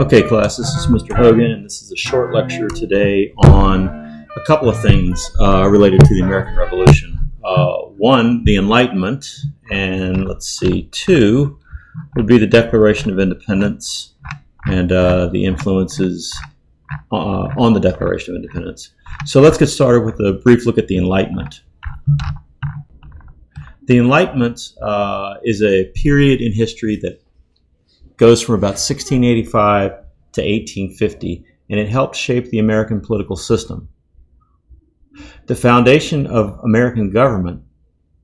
Okay, class, this is Mr. Hogan, and this is a short lecture today on a couple of things related to the American Revolution. One, the Enlightenment, and two would be the Declaration of Independence and the influences on the Declaration of Independence. So let's get started with a brief look at the Enlightenment. The Enlightenment is a period in history that goes from about 1685 to 1850, and it helped shape the American political system. The foundation of American government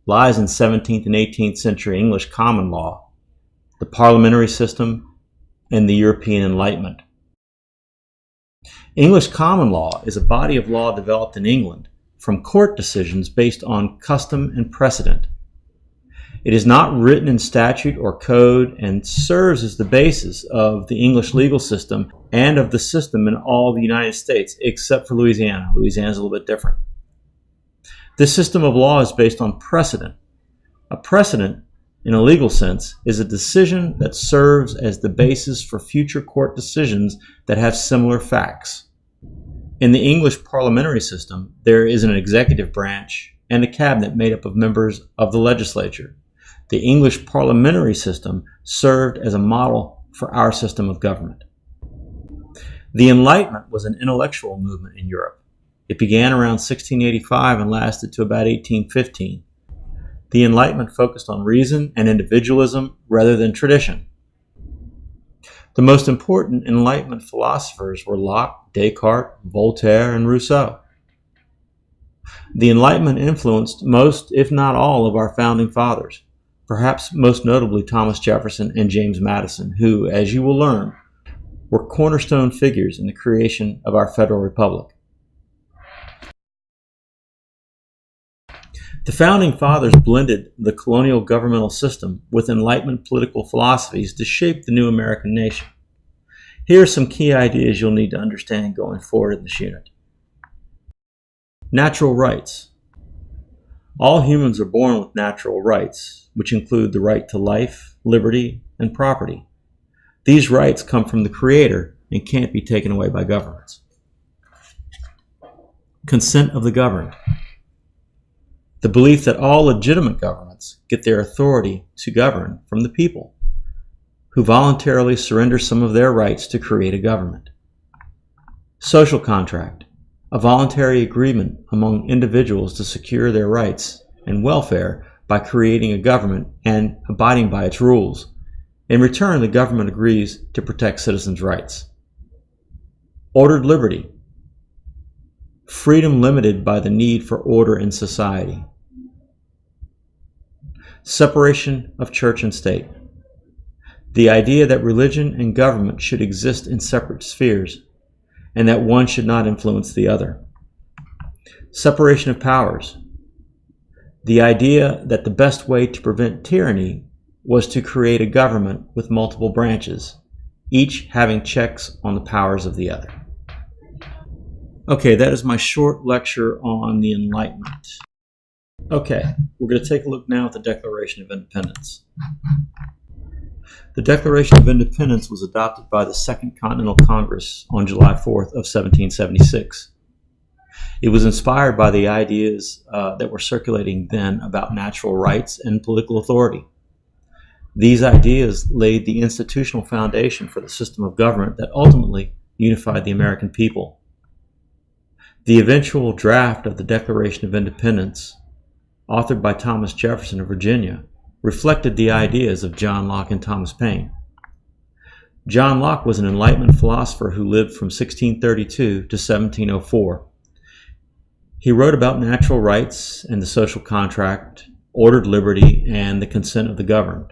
lies in 17th and 18th century English common law, the parliamentary system, and the European Enlightenment. English common law is a body of law developed in England from court decisions based on custom and precedent. It is not written in statute or code and serves as the basis of the English legal system and of the system in all the United States, except for Louisiana. Louisiana is a little bit different. This system of law is based on precedent. A precedent, in a legal sense, is a decision that serves as the basis for future court decisions that have similar facts. In the English parliamentary system, there is an executive branch and a cabinet made up of members of the legislature. The English parliamentary system served as a model for our system of government. The Enlightenment was an intellectual movement in Europe. It began around 1685 and lasted to about 1815. The Enlightenment focused on reason and individualism rather than tradition. The most important Enlightenment philosophers were Locke, Descartes, Voltaire, and Rousseau. The Enlightenment influenced most, if not all, of our founding fathers, perhaps most notably Thomas Jefferson and James Madison, who, as you will learn, were cornerstone figures in the creation of our federal republic. The founding fathers blended the colonial governmental system with Enlightenment political philosophies to shape the new American nation. Here are some key ideas you'll need to understand going forward in this unit. Natural rights. All humans are born with natural rights, which include the right to life, liberty, and property. These rights come from the Creator and can't be taken away by governments. Consent of the governed. The belief that all legitimate governments get their authority to govern from the people, who voluntarily surrender some of their rights to create a government. Social contract. A voluntary agreement among individuals to secure their rights and welfare by creating a government and abiding by its rules. In return, the government agrees to protect citizens' rights. Ordered liberty. Freedom limited by the need for order in society. Separation of church and state. The idea that religion and government should exist in separate spheres, and that one should not influence the other. Separation of powers. The idea that the best way to prevent tyranny was to create a government with multiple branches, each having checks on the powers of the other. Okay, that is my short lecture on the Enlightenment. Okay, we're going to take a look now at the Declaration of Independence. The Declaration of Independence was adopted by the Second Continental Congress on July 4th of 1776. It was inspired by the ideas that were circulating then about natural rights and political authority. These ideas laid the institutional foundation for the system of government that ultimately unified the American people. The eventual draft of the Declaration of Independence, authored by Thomas Jefferson of Virginia, reflected the ideas of John Locke and Thomas Paine. John Locke was an Enlightenment philosopher who lived from 1632 to 1704. He wrote about natural rights and the social contract, ordered liberty, and the consent of the governed.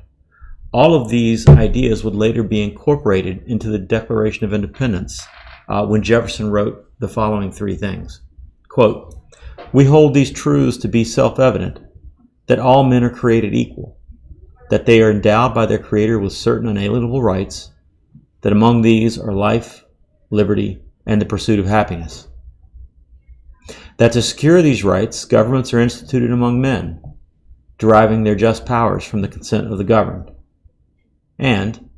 All of these ideas would later be incorporated into the Declaration of Independence when Jefferson wrote the following three things. Quote, "We hold these truths to be self-evident, that all men are created equal, that they are endowed by their Creator with certain unalienable rights, that among these are life, liberty, and the pursuit of happiness. That to secure these rights, governments are instituted among men, deriving their just powers from the consent of the governed. And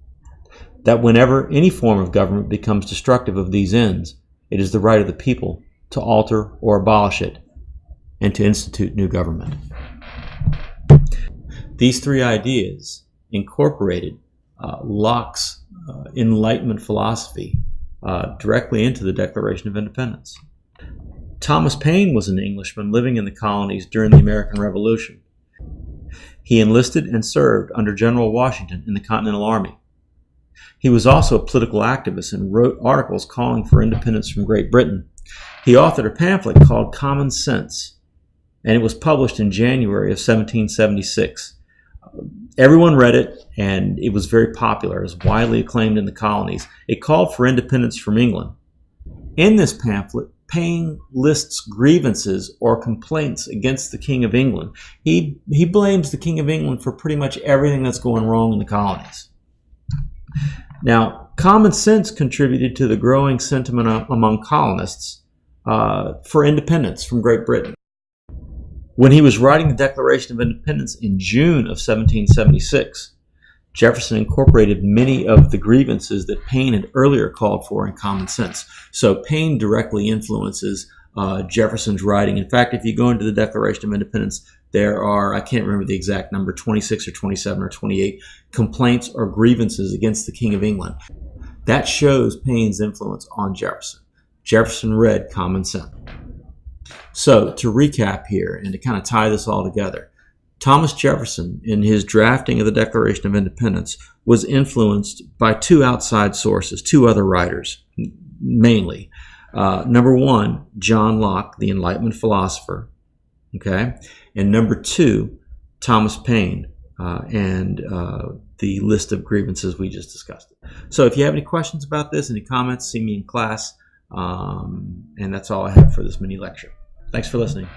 that whenever any form of government becomes destructive of these ends, it is the right of the people to alter or abolish it and to institute new government. These three ideas incorporated Locke's Enlightenment philosophy directly into the Declaration of Independence. Thomas Paine was an Englishman living in the colonies during the American Revolution. He enlisted and served under General Washington in the Continental Army. He was also a political activist and wrote articles calling for independence from Great Britain. He authored a pamphlet called Common Sense, and it was published in January of 1776. Everyone read it, and it was very popular. It was widely acclaimed in the colonies. It called for independence from England. In this pamphlet, Paine lists grievances or complaints against the King of England. He blames the King of England for pretty much everything that's going wrong in the colonies. Now, Common Sense contributed to the growing sentiment among colonists for independence from Great Britain. When he was writing the Declaration of Independence in June of 1776, Jefferson incorporated many of the grievances that Paine had earlier called for in Common Sense. So Paine directly influences Jefferson's writing. In fact, if you go into the Declaration of Independence, there are, I can't remember the exact number, 26 or 27 or 28 complaints or grievances against the King of England. That shows Paine's influence on Jefferson. Jefferson read Common Sense. So to recap here and to kind of tie this all together, Thomas Jefferson, in his drafting of the Declaration of Independence, was influenced by two outside sources, two other writers, mainly. Number one, John Locke, the Enlightenment philosopher, okay? And number two, Thomas Paine, and the list of grievances we just discussed. So if you have any questions about this, any comments, see me in class. And that's all I have for this mini lecture. Thanks for listening.